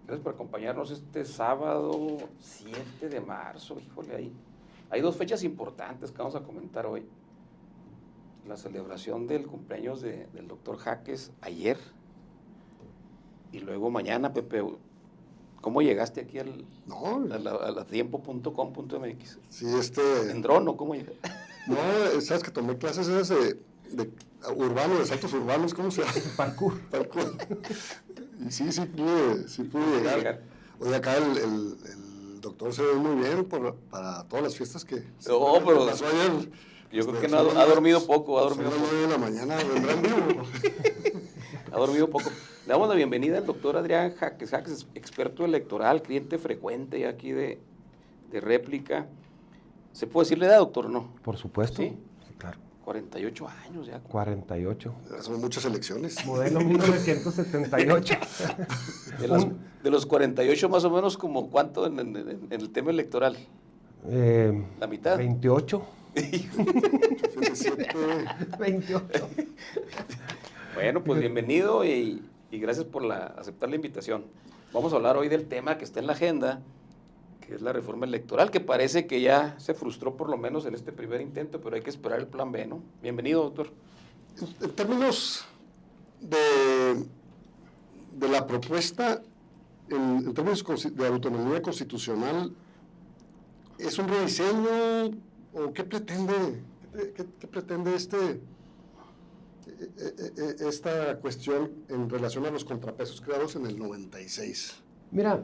Gracias por acompañarnos este sábado 7 de marzo. Híjole, hay dos fechas importantes que vamos a comentar hoy. La celebración del cumpleaños del doctor Jaques ayer y luego mañana, Pepe. ¿Cómo llegaste aquí No, a la tiempo.com.mx? sí, ¿En dron o cómo llegaste? no, sabes que tomé clases esas de urbano, de saltos urbanos, ¿cómo se llama? Parkour. Parkour. Y sí pude llegar. Oye, acá el doctor se ve muy bien para todas las fiestas que No, pero pasó ayer. yo creo que no ha dormido poco, Son las 9 de la mañana, vendrá en vivo. Ha dormido poco. Le damos la bienvenida al doctor Adrián Jaques, experto electoral, cliente frecuente aquí de Réplica. ¿Se puede decir la edad, doctor, no? Por supuesto. Sí, claro. 48 años ya. 48. Son muchas elecciones. Modelo 1978. De los 48 más o menos, ¿como cuánto en el tema electoral? ¿La mitad? 28. 27. 28. Bueno, pues bienvenido y gracias por aceptar la invitación. Vamos a hablar hoy del tema que está en la agenda, que es la reforma electoral, que parece que ya se frustró por lo menos en este primer intento, pero hay que esperar el plan B, ¿no? Bienvenido, doctor. En términos de la propuesta, en términos de autonomía constitucional, ¿es un rediseño o qué pretende esta cuestión en relación a los contrapesos creados en el 96? Mira,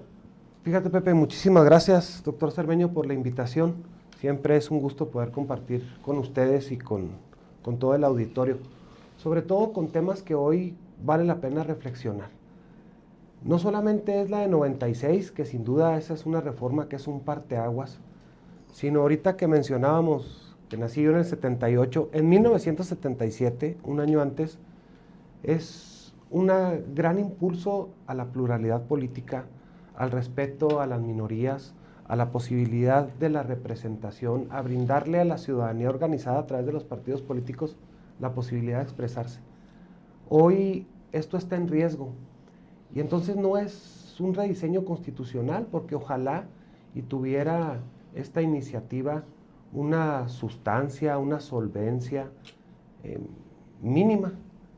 fíjate, Pepe, muchísimas gracias, doctor Cermeño, por la invitación. Siempre es un gusto poder compartir con ustedes y con todo el auditorio, sobre todo con temas que hoy vale la pena reflexionar. No solamente es la de 96, que sin duda esa es una reforma que es un parteaguas, sino ahorita que mencionábamos que nací yo en el 78, en 1977, un año antes, es un gran impulso a la pluralidad política, al respeto a las minorías, a la posibilidad de la representación, a brindarle a la ciudadanía organizada a través de los partidos políticos la posibilidad de expresarse. Hoy esto está en riesgo y entonces no es un rediseño constitucional, porque ojalá y tuviera esta iniciativa una sustancia, una solvencia mínima.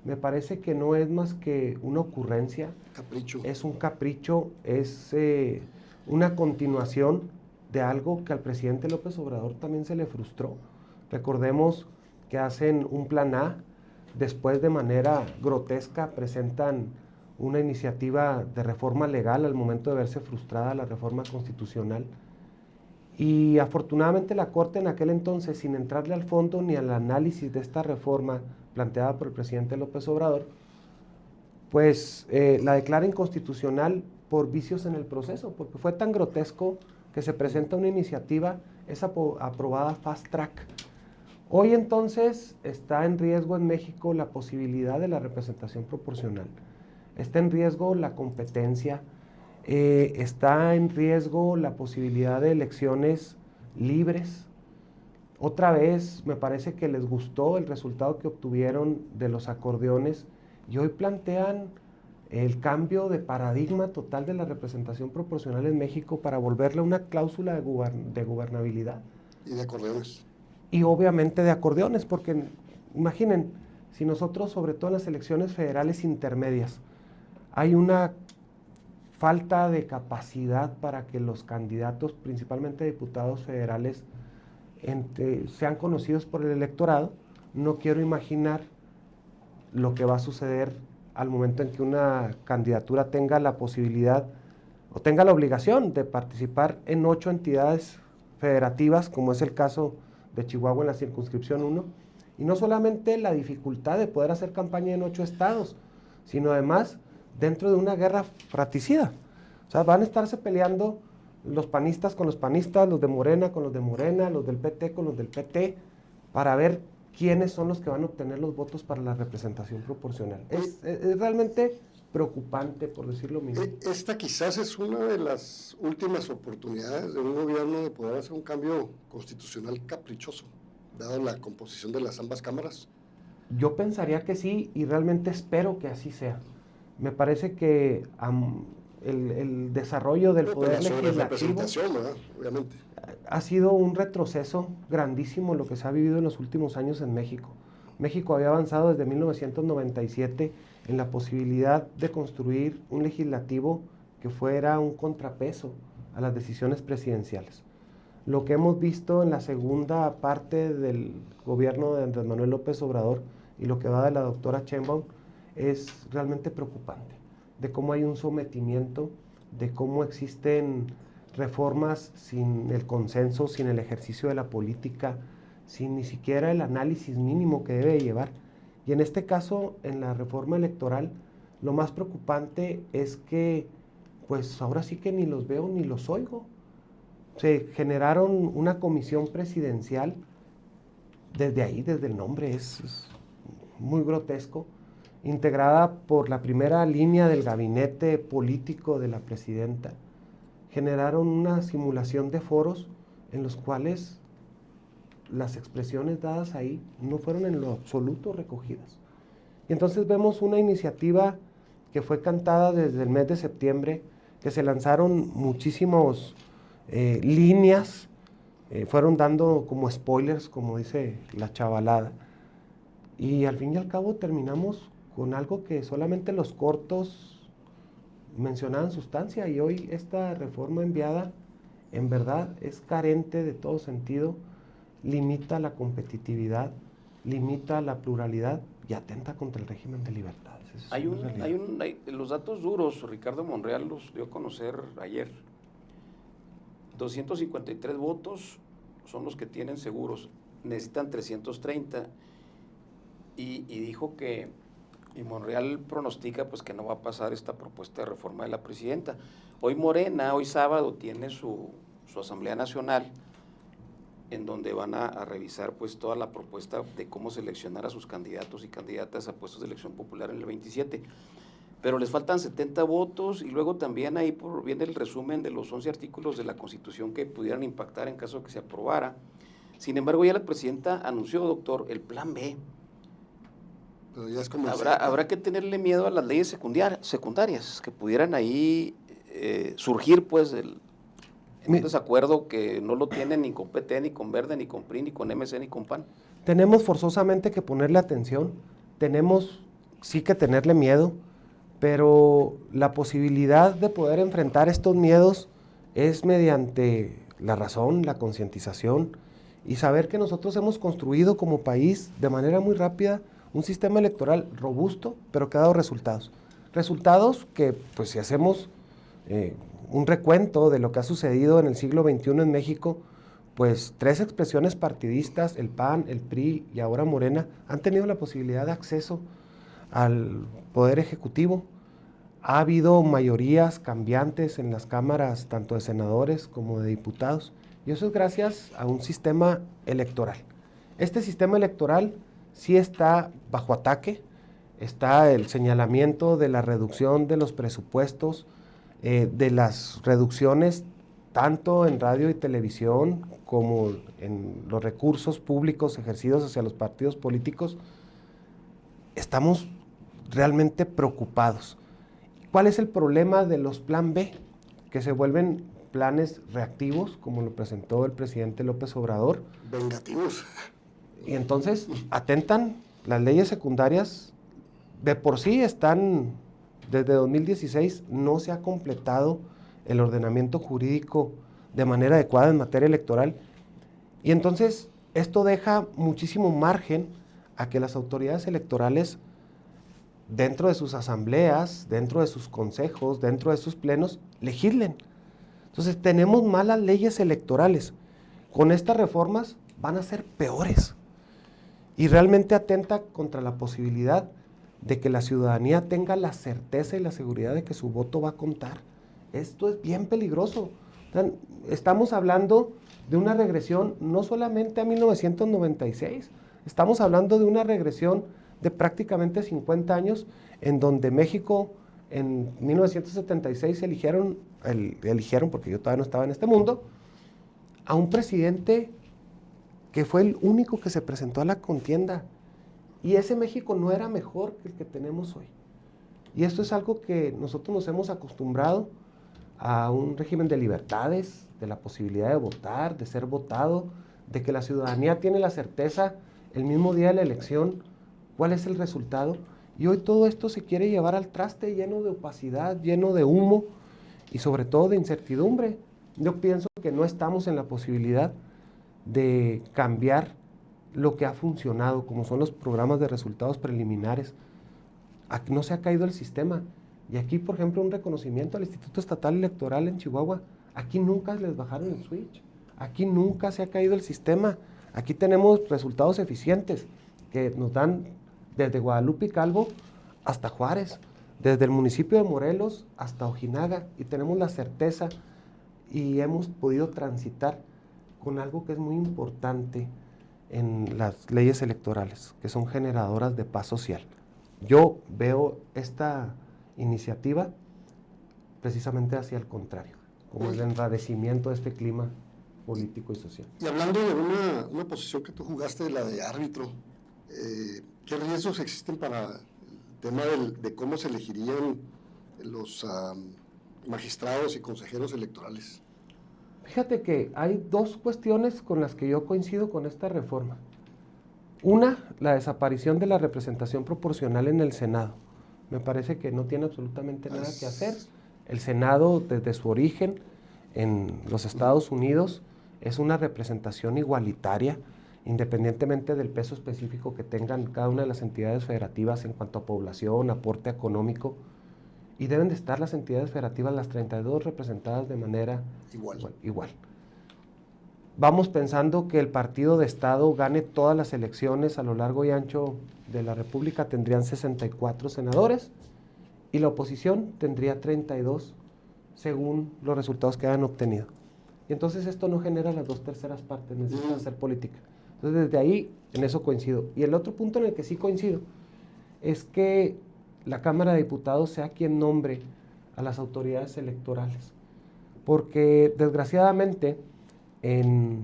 Me parece que no es más que una ocurrencia. Capricho. Es un capricho, es una continuación de algo que al presidente López Obrador también se le frustró. Recordemos que hacen un plan A, después de manera grotesca presentan una iniciativa de reforma legal al momento de verse frustrada la reforma constitucional. Y afortunadamente la Corte en aquel entonces, sin entrarle al fondo ni al análisis de esta reforma planteada por el presidente López Obrador, pues la declara inconstitucional por vicios en el proceso, porque fue tan grotesco que se presenta una iniciativa, es aprobada fast track. Hoy entonces está en riesgo en México la posibilidad de la representación proporcional, está en riesgo la competencia, está en riesgo la posibilidad de elecciones libres. Otra vez me parece que les gustó el resultado que obtuvieron de los acordeones y hoy plantean el cambio de paradigma total de la representación proporcional en México para volverle una cláusula de gobernabilidad. Y de acordeones. Y obviamente de acordeones, porque imaginen, si nosotros, sobre todo en las elecciones federales intermedias, hay una falta de capacidad para que los candidatos, principalmente diputados federales, sean conocidos por el electorado, no quiero imaginar lo que va a suceder al momento en que una candidatura tenga la posibilidad o tenga la obligación de participar en 8 entidades federativas, como es el caso de Chihuahua en la circunscripción 1, y no solamente la dificultad de poder hacer campaña en 8 estados, sino además dentro de una guerra fratricida. O sea, van a estarse peleando los panistas con los panistas, los de Morena con los de Morena, los del PT con los del PT, para ver quiénes son los que van a obtener los votos para la representación proporcional. Es realmente preocupante, por decirlo mismo. Esta quizás es una de las últimas oportunidades de un gobierno de poder hacer un cambio constitucional caprichoso, dado la composición de las ambas cámaras. Yo pensaría que sí y realmente espero que así sea. Me parece que el desarrollo del poder legislativo representación, ¿verdad? Obviamente. ha sido un retroceso grandísimo lo que se ha vivido en los últimos años en México. México había avanzado desde 1997 en la posibilidad de construir un legislativo que fuera un contrapeso a las decisiones presidenciales. Lo que hemos visto en la segunda parte del gobierno de Andrés Manuel López Obrador y lo que va de la doctora Sheinbaum es realmente preocupante, de cómo hay un sometimiento, de cómo existen reformas sin el consenso, sin el ejercicio de la política, sin ni siquiera el análisis mínimo que debe llevar. Y en este caso, en la reforma electoral, lo más preocupante es que, pues ahora sí que ni los veo ni los oigo. Se generaron una comisión presidencial, desde ahí, desde el nombre, es muy grotesco, integrada por la primera línea del gabinete político de la presidenta. Generaron una simulación de foros en los cuales las expresiones dadas ahí no fueron en lo absoluto recogidas. Y entonces vemos una iniciativa que fue cantada desde el mes de septiembre, que se lanzaron muchísimos líneas, fueron dando como spoilers, como dice la chavalada, y al fin y al cabo terminamos con algo que solamente los cortos mencionaban sustancia, y hoy esta reforma enviada en verdad es carente de todo sentido, limita la competitividad, limita la pluralidad y atenta contra el régimen de libertades. Los datos duros, Ricardo Monreal los dio a conocer ayer. 253 votos son los que tienen seguros, necesitan 330, y dijo que, y Monreal pronostica pues que no va a pasar esta propuesta de reforma de la presidenta. Hoy Morena, hoy sábado, tiene su Asamblea Nacional, en donde van a revisar pues toda la propuesta de cómo seleccionar a sus candidatos y candidatas a puestos de elección popular en el 27. Pero les faltan 70 votos, y luego también ahí viene el resumen de los 11 artículos de la Constitución que pudieran impactar en caso de que se aprobara. Sin embargo, ya la presidenta anunció, doctor, el plan B. Pero ya es como habrá que tenerle miedo a las leyes secundarias que pudieran ahí surgir pues en un desacuerdo que no lo tienen ni con PT, ni con Verde, ni con PRI, ni con MC, ni con PAN. Tenemos forzosamente que ponerle atención, tenemos sí que tenerle miedo, pero la posibilidad de poder enfrentar estos miedos es mediante la razón, la concientización y saber que nosotros hemos construido como país de manera muy rápida un sistema electoral robusto, pero que ha dado resultados. Resultados que, pues si hacemos un recuento de lo que ha sucedido en el siglo XXI en México, pues 3 expresiones partidistas, el PAN, el PRI y ahora Morena, han tenido la posibilidad de acceso al Poder Ejecutivo. Ha habido mayorías cambiantes en las cámaras, tanto de senadores como de diputados, y eso es gracias a un sistema electoral. Este sistema electoral sí está bajo ataque, está el señalamiento de la reducción de los presupuestos, de las reducciones tanto en radio y televisión como en los recursos públicos ejercidos hacia los partidos políticos. Estamos realmente preocupados. ¿Cuál es el problema de los plan B? Que se vuelven planes reactivos, como lo presentó el presidente López Obrador. Vengativos. Y entonces atentan las leyes secundarias, de por sí están, desde 2016 no se ha completado el ordenamiento jurídico de manera adecuada en materia electoral, y entonces esto deja muchísimo margen a que las autoridades electorales, dentro de sus asambleas, dentro de sus consejos, dentro de sus plenos, legislen. Entonces tenemos malas leyes electorales. Con estas reformas van a ser peores. Y realmente atenta contra la posibilidad de que la ciudadanía tenga la certeza y la seguridad de que su voto va a contar. Esto es bien peligroso. Estamos hablando de una regresión no solamente a 1996, estamos hablando de una regresión de prácticamente 50 años, en donde México en 1976 eligieron, porque yo todavía no estaba en este mundo, a un presidente que fue el único que se presentó a la contienda. Y ese México no era mejor que el que tenemos hoy. Y esto es algo que nosotros nos hemos acostumbrado a un régimen de libertades, de la posibilidad de votar, de ser votado, de que la ciudadanía tiene la certeza el mismo día de la elección cuál es el resultado. Y hoy todo esto se quiere llevar al traste, lleno de opacidad, lleno de humo y sobre todo de incertidumbre. Yo pienso que no estamos en la posibilidad de cambiar lo que ha funcionado, como son los programas de resultados preliminares. Aquí no se ha caído el sistema. Y aquí, por ejemplo, un reconocimiento al Instituto Estatal Electoral en Chihuahua. Aquí nunca les bajaron el switch. Aquí nunca se ha caído el sistema. Aquí tenemos resultados eficientes que nos dan desde Guadalupe y Calvo hasta Juárez, desde el municipio de Morelos hasta Ojinaga. Y tenemos la certeza y hemos podido transitar con algo que es muy importante en las leyes electorales, que son generadoras de paz social. Yo veo esta iniciativa precisamente hacia el contrario, como el enrarecimiento de este clima político y social. Y hablando de una posición que tú jugaste, la de árbitro, ¿qué riesgos existen para el tema de cómo se elegirían los magistrados y consejeros electorales? Fíjate que hay dos cuestiones con las que yo coincido con esta reforma. Una, la desaparición de la representación proporcional en el Senado. Me parece que no tiene absolutamente nada que hacer. El Senado, desde su origen en los Estados Unidos, es una representación igualitaria, independientemente del peso específico que tengan cada una de las entidades federativas en cuanto a población, aporte económico. Y deben de estar las entidades federativas, las 32, representadas de manera igual. Vamos pensando que el partido de Estado gane todas las elecciones a lo largo y ancho de la República, tendrían 64 senadores y la oposición tendría 32 según los resultados que hayan obtenido. Y entonces esto no genera las 2/3 partes, necesita hacer política. Entonces desde ahí en eso coincido. Y el otro punto en el que sí coincido es que la Cámara de Diputados sea quien nombre a las autoridades electorales. Porque desgraciadamente en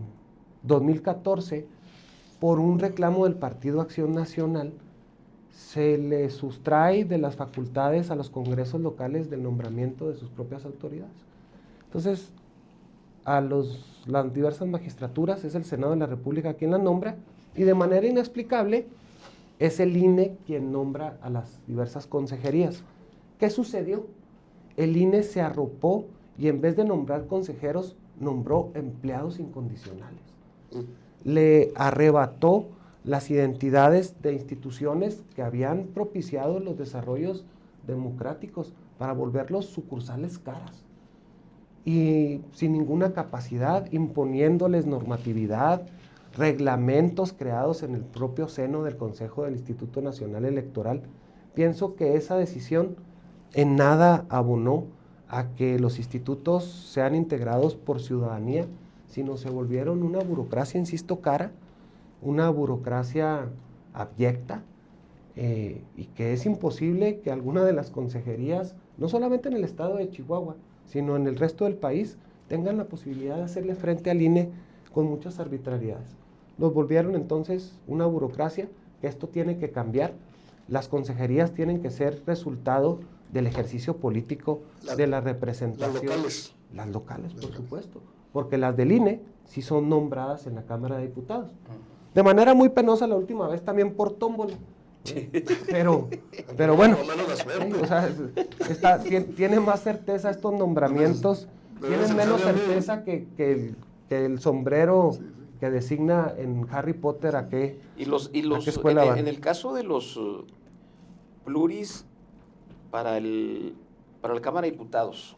2014, por un reclamo del Partido Acción Nacional, se le sustrae de las facultades a los congresos locales del nombramiento de sus propias autoridades. Entonces, a las diversas magistraturas es el Senado de la República quien las nombra y de manera inexplicable es el INE quien nombra a las diversas consejerías. ¿Qué sucedió? El INE se arropó y en vez de nombrar consejeros, nombró empleados incondicionales. Le arrebató las identidades de instituciones que habían propiciado los desarrollos democráticos para volverlos sucursales caras. Y sin ninguna capacidad, imponiéndoles normatividad, reglamentos creados en el propio seno del Consejo del Instituto Nacional Electoral. Pienso que esa decisión en nada abonó a que los institutos sean integrados por ciudadanía, sino se volvieron una burocracia, insisto, cara, una burocracia abyecta, y que es imposible que alguna de las consejerías, no solamente en el estado de Chihuahua, sino en el resto del país, tengan la posibilidad de hacerle frente al INE con muchas arbitrariedades. Los volvieron entonces una burocracia, que esto tiene que cambiar. Las consejerías tienen que ser resultado del ejercicio político de la representación. Las locales, por supuesto. Porque las del INE sí son nombradas en la Cámara de Diputados. De manera muy penosa la última vez también por tómbola. Pero bueno, o sea, tiene más certeza estos nombramientos, tienen menos certeza que el sombrero que designa en Harry Potter a qué escuela van. En el caso de los pluris para la Cámara de Diputados,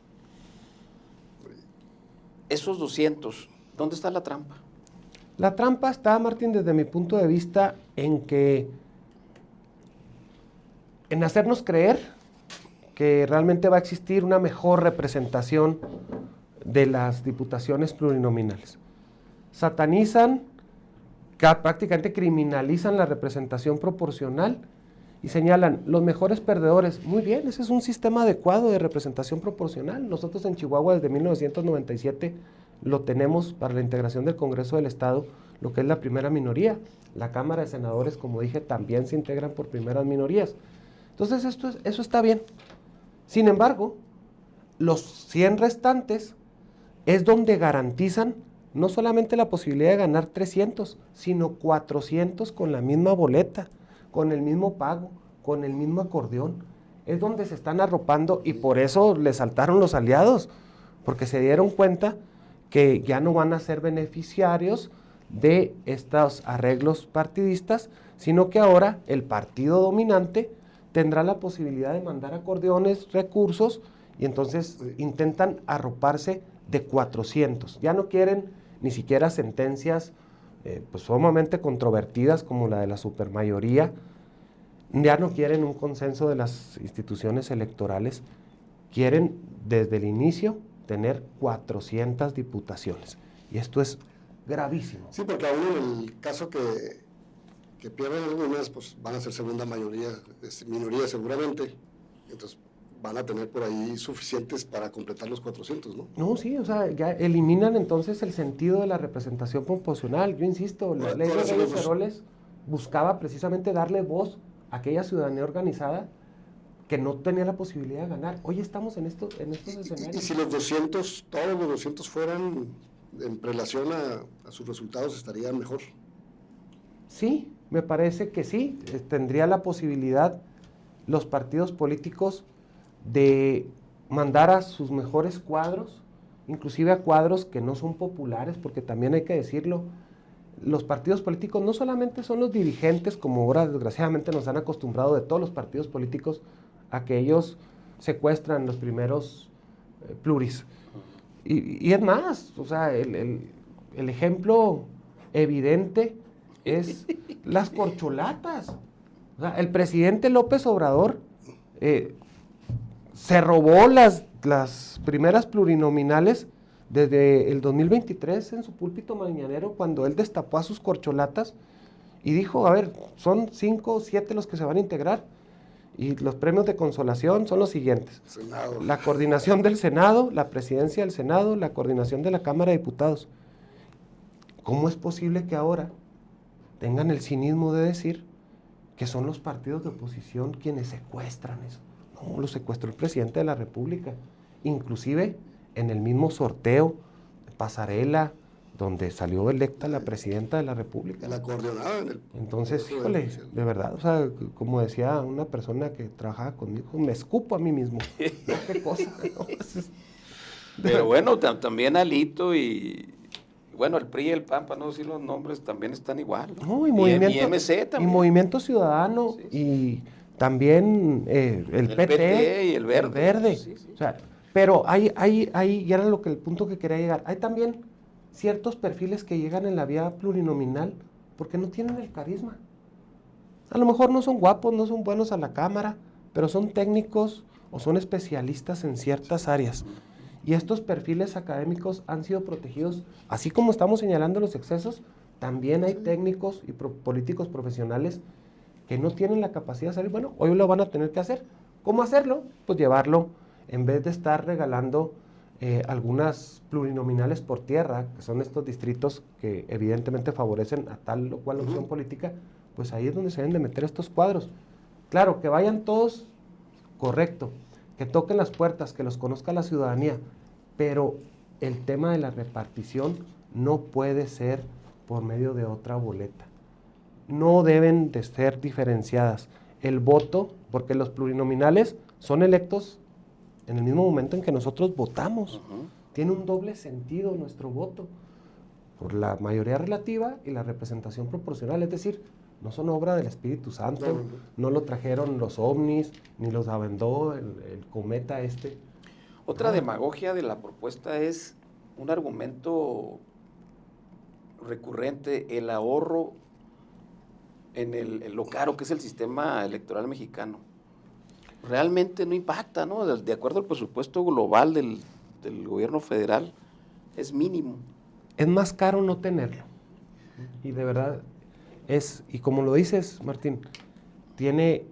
esos 200, ¿dónde está la trampa? La trampa está, Martín, desde mi punto de vista, en hacernos creer que realmente va a existir una mejor representación de las diputaciones plurinominales. Satanizan, prácticamente criminalizan la representación proporcional y señalan los mejores perdedores. Muy bien, ese es un sistema adecuado de representación proporcional. Nosotros en Chihuahua desde 1997 lo tenemos para la integración del Congreso del Estado, lo que es la primera minoría. La Cámara de Senadores, como dije, también se integran por primeras minorías. Entonces eso está bien. Sin embargo, los 100 restantes es donde garantizan no solamente la posibilidad de ganar 300, sino 400 con la misma boleta, con el mismo pago, con el mismo acordeón. Es donde se están arropando y por eso les saltaron los aliados, porque se dieron cuenta que ya no van a ser beneficiarios de estos arreglos partidistas, sino que ahora el partido dominante tendrá la posibilidad de mandar acordeones, recursos, y entonces intentan arroparse de 400. Ya no quieren ni siquiera sentencias pues sumamente controvertidas como la de la supermayoría, ya no quieren un consenso de las instituciones electorales, quieren desde el inicio tener 400 diputaciones. Y esto es gravísimo. Sí, porque aún en el caso que pierden algunas, pues van a ser segunda mayoría, minoría seguramente, entonces van a tener por ahí suficientes para completar los 400, ¿no? No, sí, o sea, ya eliminan entonces el sentido de la representación proporcional. Yo insisto, la ley de Reyes Heroles buscaba precisamente darle voz a aquella ciudadanía organizada que no tenía la posibilidad de ganar. Hoy estamos en estos escenarios. Y si los 200, todos los 200 fueran en relación a sus resultados, estarían mejor. Sí, me parece que sí, tendría la posibilidad los partidos políticos de mandar a sus mejores cuadros, inclusive a cuadros que no son populares, porque también hay que decirlo, los partidos políticos no solamente son los dirigentes, como ahora desgraciadamente nos han acostumbrado de todos los partidos políticos, a que ellos secuestran los primeros pluris. Y es más, o sea, el ejemplo evidente es las corcholatas. O sea, el presidente López Obrador se robó las primeras plurinominales desde el 2023 en su púlpito mañanero, cuando él destapó a sus corcholatas y dijo, a ver, son 5 o 7 los que se van a integrar, y los premios de consolación son los siguientes: Senado. La coordinación del Senado, la presidencia del Senado, la coordinación de la Cámara de Diputados. ¿Cómo es posible que ahora tengan el cinismo de decir que son los partidos de oposición quienes secuestran eso? No, lo secuestró el presidente de la República, inclusive en el mismo sorteo, pasarela, donde salió electa la presidenta de la República. La coordinada en el... Entonces, híjole, de verdad, o sea, como decía una persona que trabajaba conmigo, me escupo a mí mismo. No, qué cosa, ¿no? Pero bueno, también Alito y bueno, el PRI y el PAN, para no decir los nombres, también están igual, ¿no? No, y Movimiento, y MC también. Y Movimiento Ciudadano, sí, sí. Y también el PT y el Verde. Sí, sí. O sea, pero hay, y era el punto que quería llegar, hay también ciertos perfiles que llegan en la vía plurinominal porque no tienen el carisma. A lo mejor no son guapos, no son buenos a la cámara, pero son técnicos o son especialistas en ciertas áreas. Y estos perfiles académicos han sido protegidos, así como estamos señalando los excesos, también hay técnicos y políticos profesionales que no tienen la capacidad de salir. Bueno, hoy lo van a tener que hacer. ¿Cómo hacerlo? Pues llevarlo, en vez de estar regalando algunas plurinominales por tierra, que son estos distritos que evidentemente favorecen a tal o cual opción política, pues ahí es donde se deben de meter estos cuadros. Claro, que vayan todos, correcto, que toquen las puertas, que los conozca la ciudadanía, pero el tema de la repartición no puede ser por medio de otra boleta. No deben de ser diferenciadas. El voto, porque los plurinominales son electos en el mismo momento en que nosotros votamos. Tiene un doble sentido nuestro voto, por la mayoría relativa y la representación proporcional, es decir, no son obra del Espíritu Santo, no lo trajeron los ovnis, ni los aventó el cometa este. Otra demagogia de la propuesta es un argumento recurrente, el ahorro en lo caro que es el sistema electoral mexicano. Realmente no impacta, ¿no? De acuerdo al presupuesto global del gobierno federal, es mínimo. Es más caro no tenerlo. Y de verdad es, y como lo dices, Martín, tiene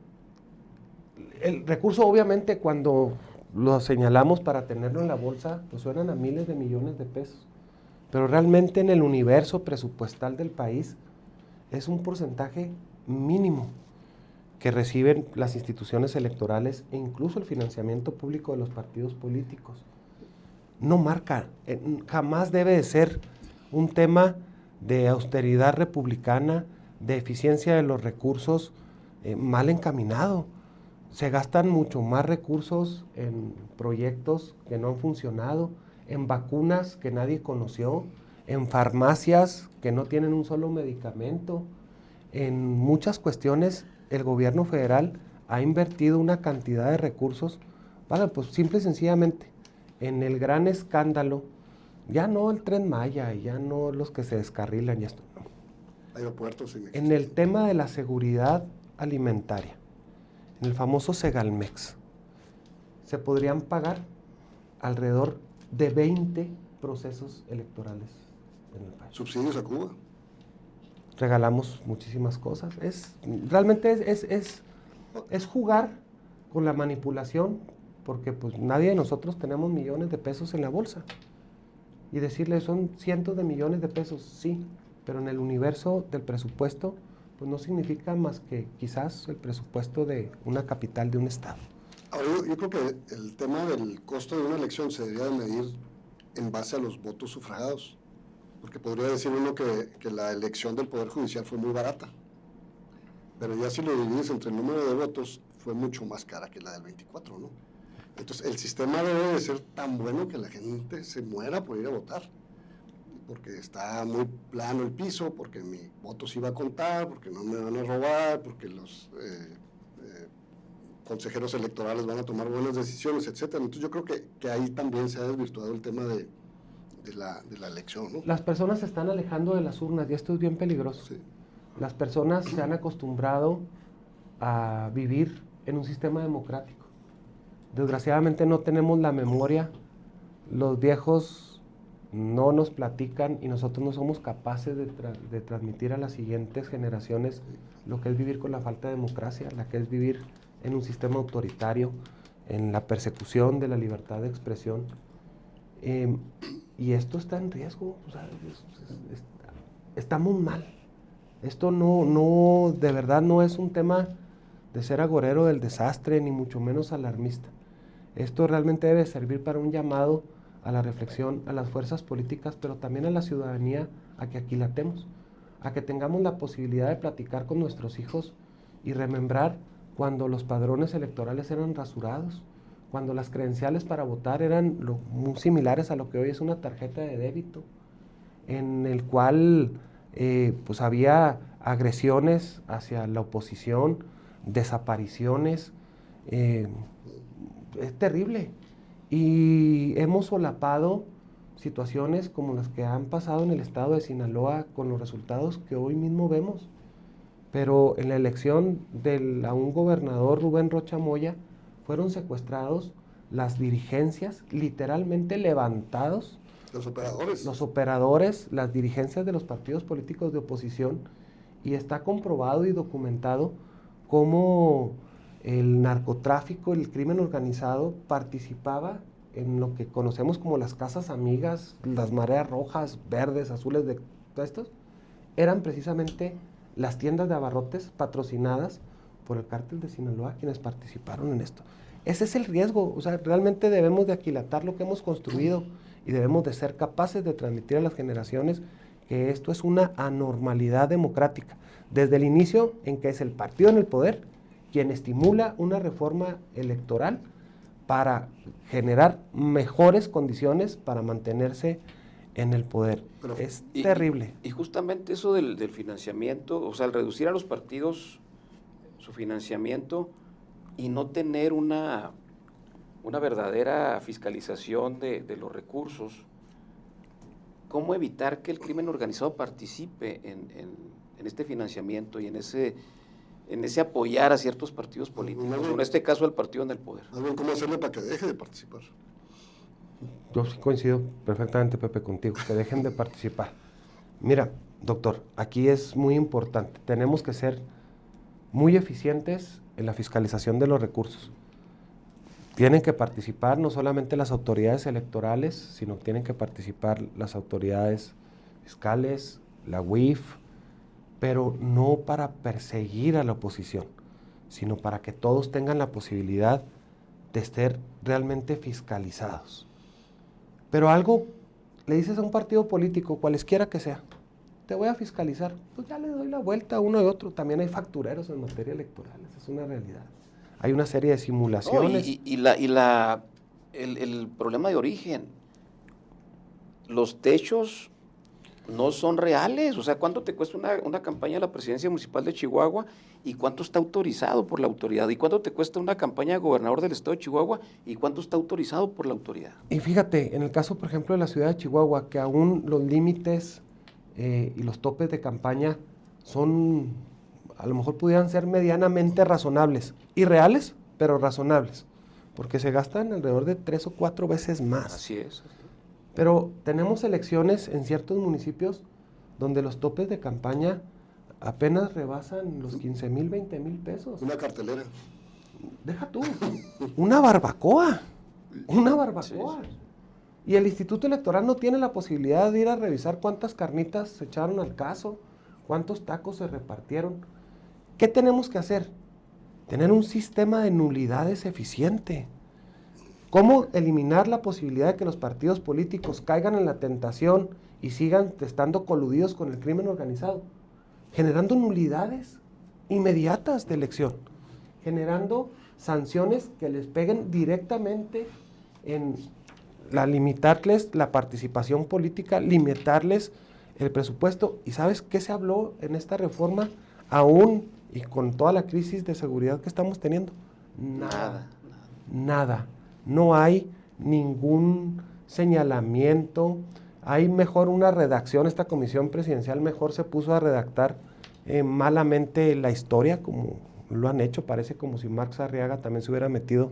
el recurso, obviamente, cuando lo señalamos para tenerlo en la bolsa, pues suenan a miles de millones de pesos. Pero realmente en el universo presupuestal del país es un porcentaje mínimo. que reciben las instituciones electorales e incluso el financiamiento público de los partidos políticos. No marca, jamás debe de ser un tema de austeridad republicana, de eficiencia de los recursos mal encaminado. Se gastan mucho más recursos en proyectos que no han funcionado, en vacunas que nadie conoció, en farmacias que no tienen un solo medicamento. En muchas cuestiones el gobierno federal ha invertido una cantidad de recursos para, pues simple y sencillamente, en el gran escándalo, ya no el Tren Maya, ya no los que se descarrilan y esto, no. Aeropuertos. En el tema de la seguridad alimentaria, en el famoso Segalmex, se podrían pagar alrededor de 20 procesos electorales en el país. ¿Subsidios a Cuba? Regalamos muchísimas cosas. Realmente es jugar con la manipulación, porque pues nadie de nosotros tenemos millones de pesos en la bolsa. Y decirle, son cientos de millones de pesos, sí, pero en el universo del presupuesto, pues no significa más que quizás el presupuesto de una capital de un estado. Ahora, yo creo que el tema del costo de una elección se debería de medir en base a los votos sufragados, porque podría decir uno que la elección del Poder Judicial fue muy barata, pero ya si lo divides entre el número de votos, fue mucho más cara que la del 24, ¿no? Entonces, el sistema debe de ser tan bueno que la gente se muera por ir a votar, porque está muy plano el piso, porque mi voto sí va a contar, porque no me van a robar, porque los consejeros electorales van a tomar buenas decisiones, etcétera. Entonces, yo creo que ahí también se ha desvirtuado el tema de la elección, ¿no? Las personas se están alejando de las urnas y esto es bien peligroso. Sí. Las personas se han acostumbrado a vivir en un sistema democrático. Desgraciadamente no tenemos la memoria, los viejos no nos platican y nosotros no somos capaces de transmitir a las siguientes generaciones lo que es vivir con la falta de democracia, la que es vivir en un sistema autoritario, en la persecución de la libertad de expresión. Y esto está en riesgo, o sea, estamos mal. Esto no, de verdad no es un tema de ser agorero del desastre, ni mucho menos alarmista. Esto realmente debe servir para un llamado a la reflexión, a las fuerzas políticas, pero también a la ciudadanía, a que aquilatemos, a que tengamos la posibilidad de platicar con nuestros hijos y remembrar cuando los padrones electorales eran rasurados, cuando las credenciales para votar eran muy similares a lo que hoy es una tarjeta de débito, en el cual pues había agresiones hacia la oposición, desapariciones, es terrible. Y hemos solapado situaciones como las que han pasado en el estado de Sinaloa con los resultados que hoy mismo vemos. Pero en la elección a un gobernador, Rubén Rocha Moya, fueron secuestrados las dirigencias, literalmente levantados. Los operadores, las dirigencias de los partidos políticos de oposición, y está comprobado y documentado cómo el narcotráfico, el crimen organizado participaba en lo que conocemos como las casas amigas, las mareas rojas, verdes, azules de todos estos, eran precisamente las tiendas de abarrotes patrocinadas por el cártel de Sinaloa quienes participaron en esto. Ese es el riesgo, o sea, realmente debemos de aquilatar lo que hemos construido y debemos de ser capaces de transmitir a las generaciones que esto es una anormalidad democrática, desde el inicio en que es el partido en el poder quien estimula una reforma electoral para generar mejores condiciones para mantenerse en el poder. Pero es terrible. Y justamente eso del financiamiento, o sea, al reducir a los partidos su financiamiento y no tener una verdadera fiscalización de los recursos, ¿cómo evitar que el crimen organizado participe en este financiamiento y en ese apoyar a ciertos partidos políticos, o en este caso al partido en el poder? ¿Cómo hacerle para que deje de participar? Yo sí coincido perfectamente, Pepe, contigo, que dejen de participar. Mira, doctor, aquí es muy importante, tenemos que ser muy eficientes en la fiscalización de los recursos. Tienen que participar no solamente las autoridades electorales, sino que tienen que participar las autoridades fiscales, la UIF, pero no para perseguir a la oposición, sino para que todos tengan la posibilidad de ser realmente fiscalizados. Pero algo, le dices a un partido político, cualesquiera que sea, te voy a fiscalizar, pues ya le doy la vuelta a uno y otro. También hay factureros en materia electoral, esa es una realidad. Hay una serie de simulaciones. El problema de origen, los techos no son reales. O sea, ¿cuánto te cuesta una campaña de la presidencia municipal de Chihuahua y cuánto está autorizado por la autoridad? ¿Y cuánto te cuesta una campaña de gobernador del estado de Chihuahua y cuánto está autorizado por la autoridad? Y fíjate, en el caso, por ejemplo, de la ciudad de Chihuahua, que aún los límites y los topes de campaña son, a lo mejor pudieran ser medianamente razonables. Irreales, pero razonables. Porque se gastan alrededor de 3 o 4 veces más. Así es. Pero tenemos elecciones en ciertos municipios donde los topes de campaña apenas rebasan los 15,000, 20,000 pesos. Una cartelera. Deja tú, una barbacoa. Sí. Y el Instituto Electoral no tiene la posibilidad de ir a revisar cuántas carnitas se echaron al caso, cuántos tacos se repartieron. ¿Qué tenemos que hacer? Tener un sistema de nulidades eficiente. ¿Cómo eliminar la posibilidad de que los partidos políticos caigan en la tentación y sigan estando coludidos con el crimen organizado? Generando nulidades inmediatas de elección, generando sanciones que les peguen directamente en limitarles la participación política, limitarles el presupuesto. ¿Y sabes qué se habló en esta reforma aún y con toda la crisis de seguridad que estamos teniendo? Nada. No hay ningún señalamiento. Hay mejor una redacción. Esta comisión presidencial mejor se puso a redactar malamente la historia, como lo han hecho. Parece como si Marx Arriaga también se hubiera metido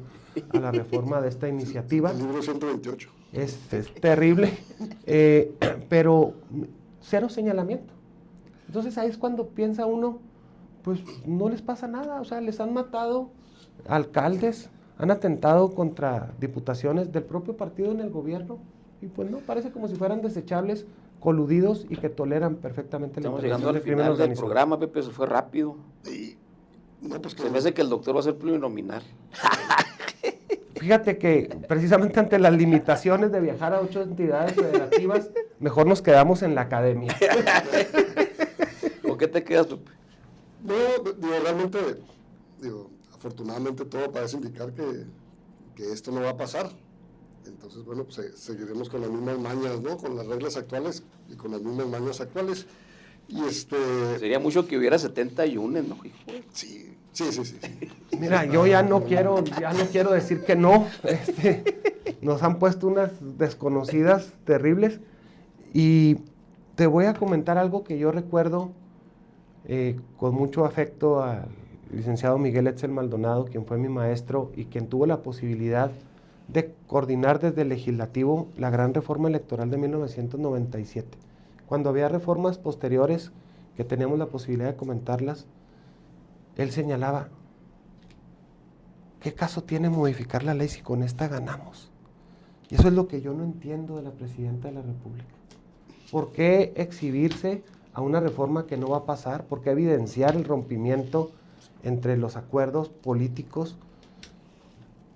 a la reforma de esta iniciativa. El libro 128. Es terrible, pero cero señalamiento. Entonces ahí es cuando piensa uno, pues no les pasa nada. O sea, les han matado alcaldes, han atentado contra diputaciones del propio partido en el gobierno, y pues no, parece como si fueran desechables, coludidos y que toleran perfectamente la Estamos llegando al del crimen final del organizado. programa, Pepe, se fue rápido. No, pues Se me hace que el doctor va a ser plurinominal. Fíjate que precisamente ante las limitaciones de viajar a 8 entidades federativas, mejor nos quedamos en la academia. ¿Con qué te quedas, Pepe? No, realmente, afortunadamente todo parece indicar que esto no va a pasar. Entonces, bueno, pues seguiremos con las mismas mañas, ¿no? Con las reglas actuales y con las mismas mañas actuales. Y Sería mucho que hubiera 71, ¿no, hijo? Sí. Mira, yo ya no quiero decir que no. Nos han puesto unas desconocidas terribles. Y te voy a comentar algo que yo recuerdo con mucho afecto al licenciado Miguel Etzel Maldonado, quien fue mi maestro y quien tuvo la posibilidad de coordinar desde el legislativo la gran reforma electoral de 1997. Cuando había reformas posteriores que teníamos la posibilidad de comentarlas, él señalaba, ¿qué caso tiene modificar la ley si con esta ganamos? Y eso es lo que yo no entiendo de la presidenta de la República. ¿Por qué exhibirse a una reforma que no va a pasar? ¿Por qué evidenciar el rompimiento entre los acuerdos políticos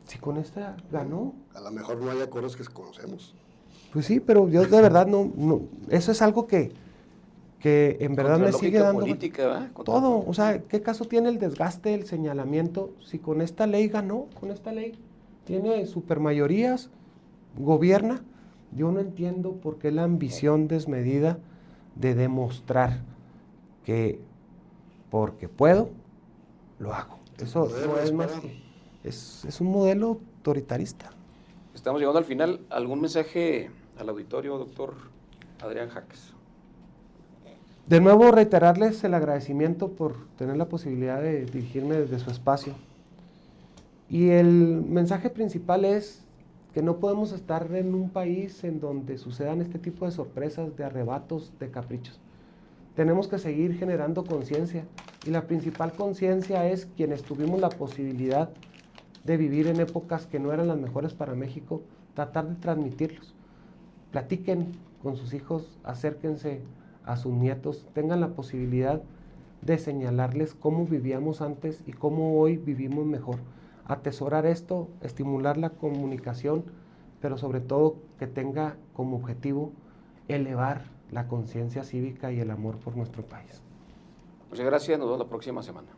si con esta ganó? A lo mejor no hay acuerdos que conocemos. Pues sí, pero yo de verdad no eso es algo que en verdad me sigue dando política, ¿verdad? todo. O sea, ¿qué caso tiene el desgaste, el señalamiento si con esta ley ganó? Con esta ley tiene supermayorías, gobierna. Yo no entiendo por qué la ambición desmedida de demostrar que porque puedo, lo hago. Eso no es más que, es un modelo autoritarista. Estamos llegando al final. ¿Algún mensaje al auditorio, doctor Adrián Jaques? De nuevo, reiterarles el agradecimiento por tener la posibilidad de dirigirme desde su espacio. Y el mensaje principal es que no podemos estar en un país en donde sucedan este tipo de sorpresas, de arrebatos, de caprichos. Tenemos que seguir generando conciencia. Y la principal conciencia es quienes tuvimos la posibilidad de vivir en épocas que no eran las mejores para México, tratar de transmitirlos. Platiquen con sus hijos, acérquense a sus nietos, tengan la posibilidad de señalarles cómo vivíamos antes y cómo hoy vivimos mejor. Atesorar esto, estimular la comunicación, pero sobre todo que tenga como objetivo elevar la conciencia cívica y el amor por nuestro país. Muchas gracias, nos vemos la próxima semana.